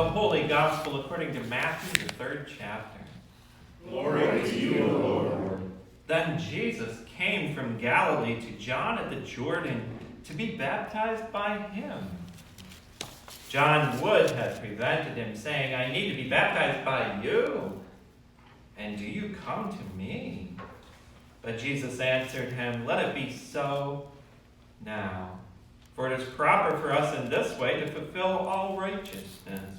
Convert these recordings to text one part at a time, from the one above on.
The Holy Gospel according to Matthew, the 3rd chapter. Glory to you, O Lord. Then Jesus came from Galilee to John at the Jordan to be baptized by him. John would have prevented him, saying, I need to be baptized by you, and do you come to me? But Jesus answered him, let it be so now, for it is proper for us in this way to fulfill all righteousness.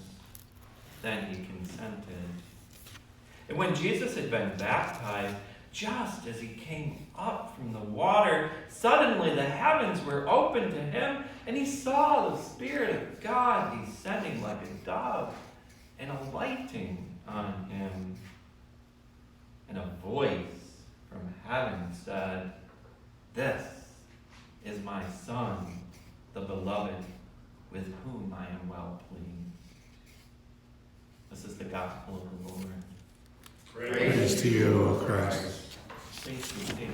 Then he consented. And when Jesus had been baptized, just as he came up from the water, suddenly the heavens were opened to him, and he saw the Spirit of God descending like a dove and alighting on him. And a voice from heaven said, this is my Son, the Beloved, with whom I am well pleased. This is the gospel of the Lord. Praise to you, O Christ. Please be seated.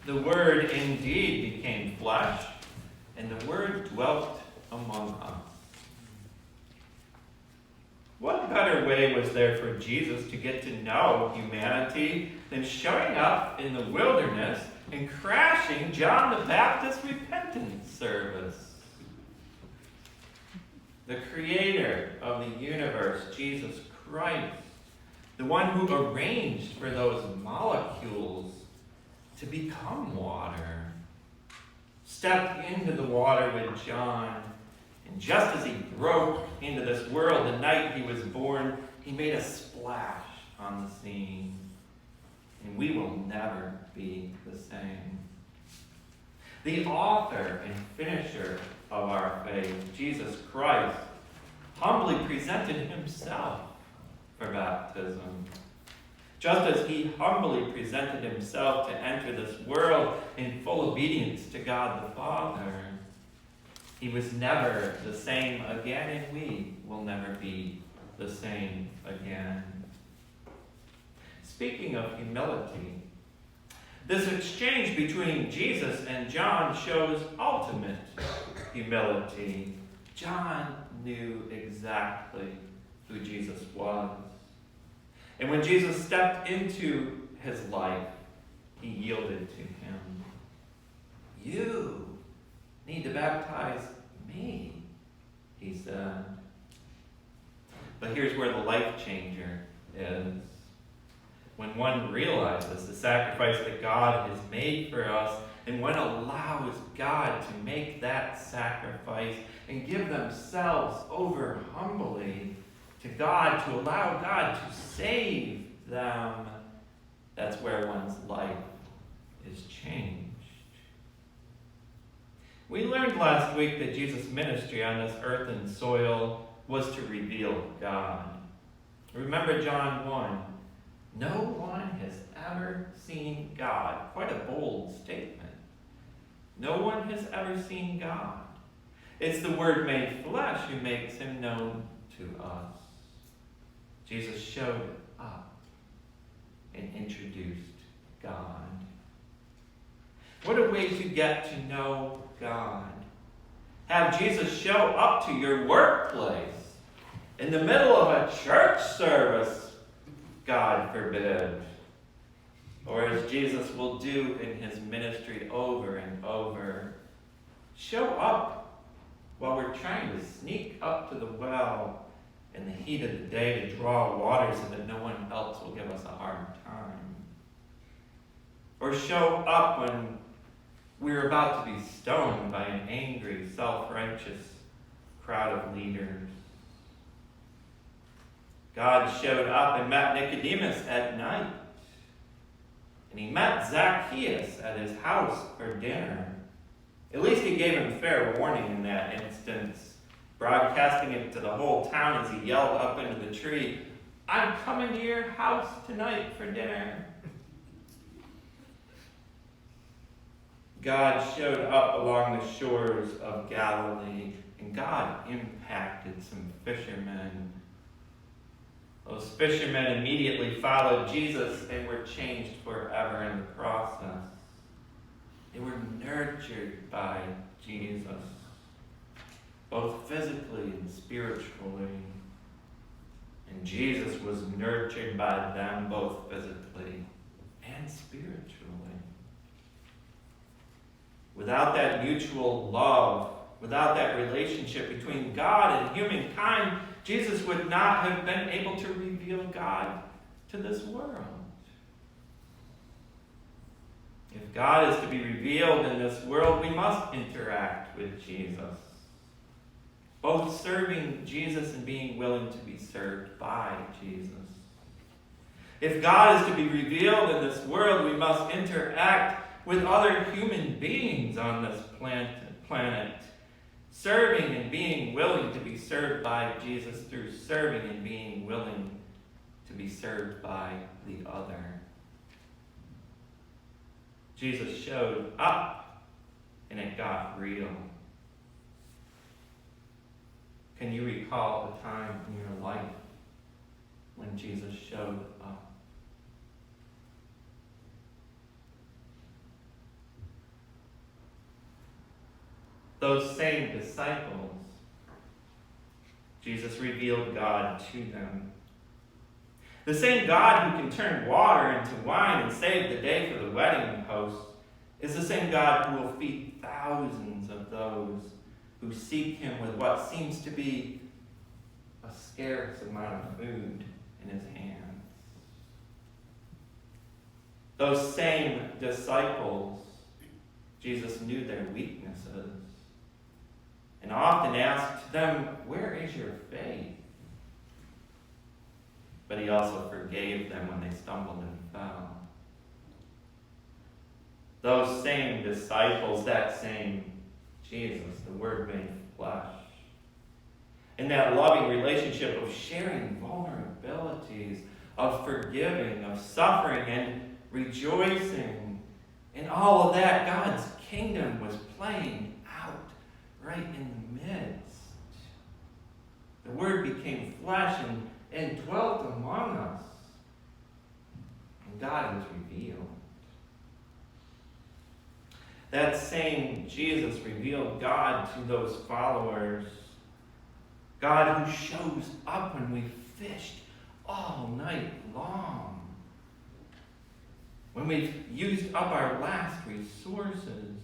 The Word indeed became flesh, and the Word dwelt among us. What better way was there for Jesus to get to know humanity than showing up in the wilderness and crashing John the Baptist's repentance service? The creator of the universe, Jesus Christ, the one who arranged for those molecules to become water, stepped into the water with John, and just as he broke into this world the night he was born, he made a splash on the scene, and we will never be the same. The author and finisher of our faith, Jesus Christ, humbly presented himself for baptism. Just as he humbly presented himself to enter this world in full obedience to God the Father, he was never the same again, and we will never be the same again. Speaking of humility, this exchange between Jesus and John shows ultimate humility. John knew exactly who Jesus was. And when Jesus stepped into his life, he yielded to him. You need to baptize me, he said. But here's where the life changer is. When one realizes the sacrifice that God has made for us, and one allows God to make that sacrifice and give themselves over humbly to God, to allow God to save them, that's where one's life is changed. We learned last week that Jesus' ministry on this earthen soil was to reveal God. Remember John 1. No one has ever seen God. Quite a bold statement. No one has ever seen God. It's the Word made flesh who makes him known to us. Jesus showed up and introduced God. What a way to get to know God. Have Jesus show up to your workplace in the middle of a church service, God forbid. Or as Jesus will do in his ministry over and over, show up while we're trying to sneak up to the well in the heat of the day to draw water so that no one else will give us a hard time. Or show up when we're about to be stoned by an angry, self-righteous crowd of leaders. God showed up and met Nicodemus at night. And he met Zacchaeus at his house for dinner. At least he gave him fair warning in that instance, broadcasting it to the whole town as he yelled up into the tree, I'm coming to your house tonight for dinner. God showed up along the shores of Galilee, and God impacted some fishermen. Those fishermen immediately followed Jesus and were changed forever in the process. They were nurtured by Jesus. both physically and spiritually. And Jesus was nurtured by them both physically and spiritually. Without that mutual love, without that relationship between God and humankind, Jesus would not have been able to reveal God to this world. If God is to be revealed in this world, we must interact with Jesus, both serving Jesus and being willing to be served by Jesus. If God is to be revealed in this world, we must interact with other human beings on this planet, serving and being willing to be served by Jesus through serving and being willing to be served by the other. Jesus showed up, and it got real. Can you recall a time in your life when Jesus showed up? Those same disciples, Jesus revealed God to them. The same God who can turn water into wine and save the day for the wedding host is the same God who will feed thousands of those who seek him with what seems to be a scarce amount of food in his hands. Those same disciples, Jesus knew their weaknesses and often asked them, "Where is your faith?" But he also forgave them when they stumbled and fell. Those same disciples, that same Jesus, the Word made flesh, in that loving relationship of sharing vulnerabilities, of forgiving, of suffering and rejoicing, in all of that, God's kingdom was playing out right in the midst. The Word became flesh and dwelt among us. And God was revealed. That same Jesus revealed God to those followers. God who shows up when we fished all night long. When we've used up our last resources.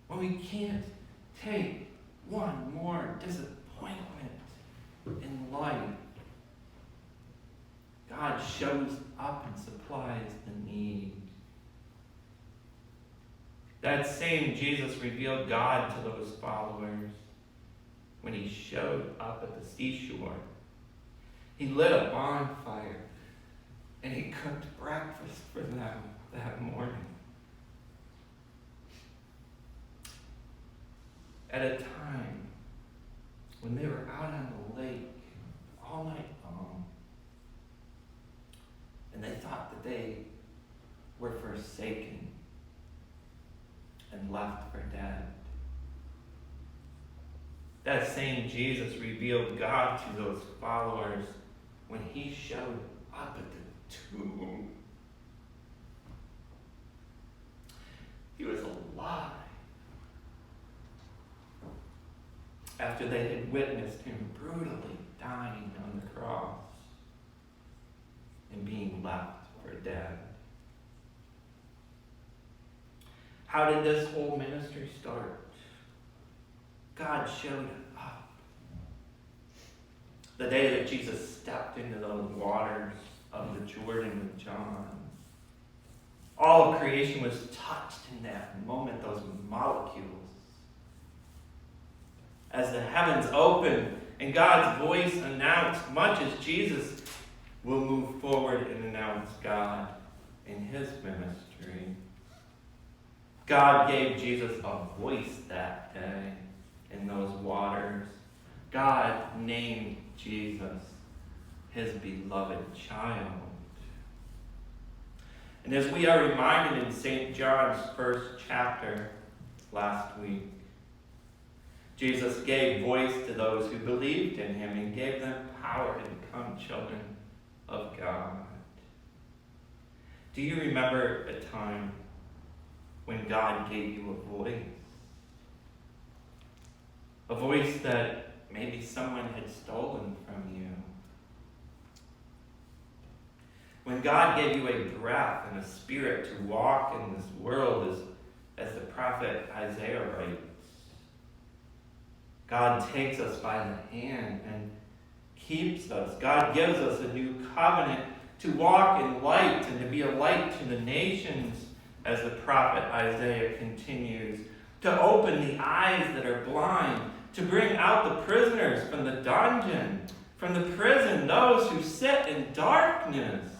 When we can't take one more disappointment in life. God shows up and supplies the need. That same Jesus revealed God to those followers when he showed up at the seashore. He lit a bonfire and he cooked breakfast for them that morning. At a time when they were out on the lake all night long, and they thought that they were forsaken and left for dead. That same Jesus revealed God to those followers when he showed up at the tomb. He was alive. After they had witnessed him brutally dying on the cross and being left for dead. How did this whole ministry start? God showed up. The day that Jesus stepped into those waters of the Jordan with John. All of creation was touched in that moment, those molecules. As the heavens opened and God's voice announced, much as Jesus will move forward and announce God in his ministry. God gave Jesus a voice that day in those waters. God named Jesus his beloved child. And as we are reminded in St. John's first chapter last week, Jesus gave voice to those who believed in him and gave them power to become children of God. Do you remember a time when God gave you a voice? a voice that maybe someone had stolen from you. When God gave you a breath and a spirit to walk in this world, as the prophet Isaiah writes, God takes us by the hand and keeps us. God gives us a new covenant to walk in light and to be a light to the nations, as the prophet Isaiah continues, to open the eyes that are blind, to bring out the prisoners from the dungeon, from the prison, those who sit in darkness.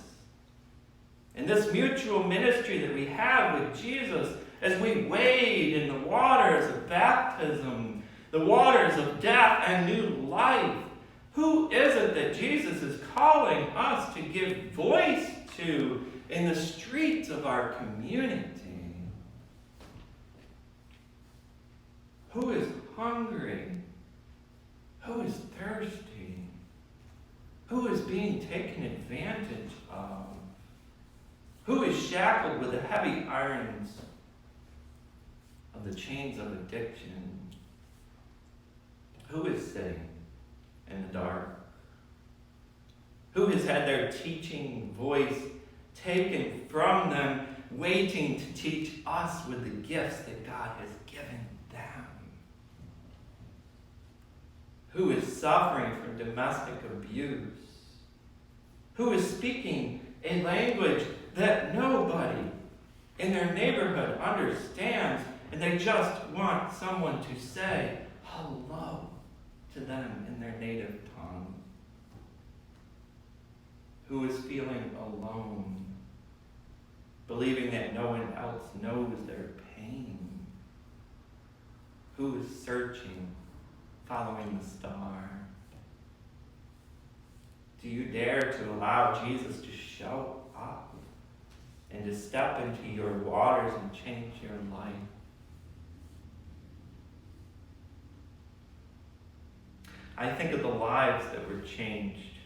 And this mutual ministry that we have with Jesus as we wade in the waters of baptism, the waters of death and new life. Who is it that Jesus is calling us to give voice to in the streets of our community? Who is hungry? Who is thirsty? Who is being taken advantage of? Who is shackled with the heavy irons of the chains of addiction? Who is sitting in the dark? Who has had their teaching voice taken from them, waiting to teach us with the gifts that God has given them? Who is suffering from domestic abuse? Who is speaking a language that nobody in their neighborhood understands, and they just want someone to say hello to them in their native tongue? Who is feeling alone, believing that no one else knows their pain? Who is searching, following the star? Do you dare to allow Jesus to show up and to step into your waters and change your life? I think of the lives that were changed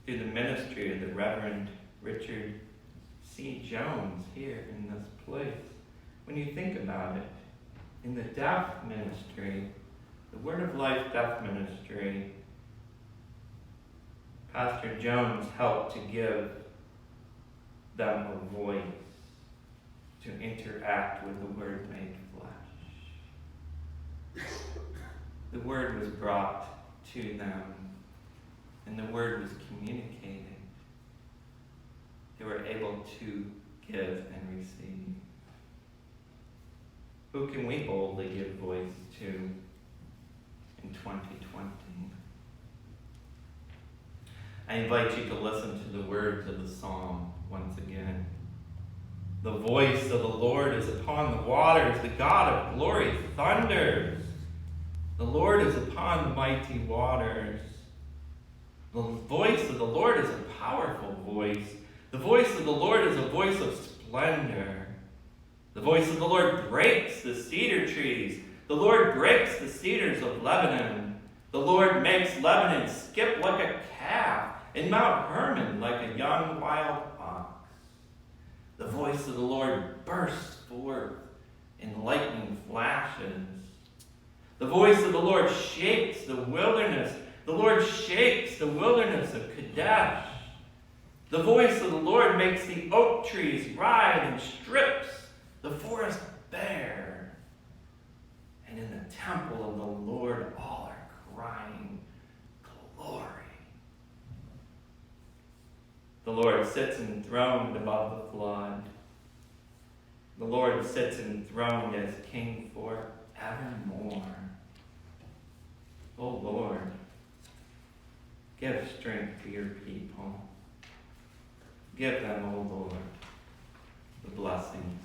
through the ministry of the Reverend Richard C. Jones here in this place. When you think about it, in the deaf ministry, the Word of Life deaf ministry, Pastor Jones helped to give them a voice to interact with the Word made flesh. The Word was brought to them, and the Word was communicated. They were able to give and receive. Who can we boldly give voice to in 2020? I invite you to listen to the words of the psalm once again. The voice of the Lord is upon the waters. The God of glory thunders. The Lord is upon the mighty waters. The voice of the Lord is a powerful voice. The voice of the Lord is a voice of splendor. The voice of the Lord breaks the cedar trees. The Lord breaks the cedars of Lebanon. The Lord makes Lebanon skip like a calf, and Mount Hermon like a young wild ox. The voice of the Lord bursts forth in lightning flashes. The voice of the Lord shakes the wilderness. The Lord shakes the wilderness of Kadesh. The voice of the Lord makes the oak trees writhe and strips the forest bare. And in the temple of the Lord all are crying, glory. The Lord sits enthroned above the flood. The Lord sits enthroned as King forevermore. O Lord, give strength to your people. Give them, O Lord, the blessings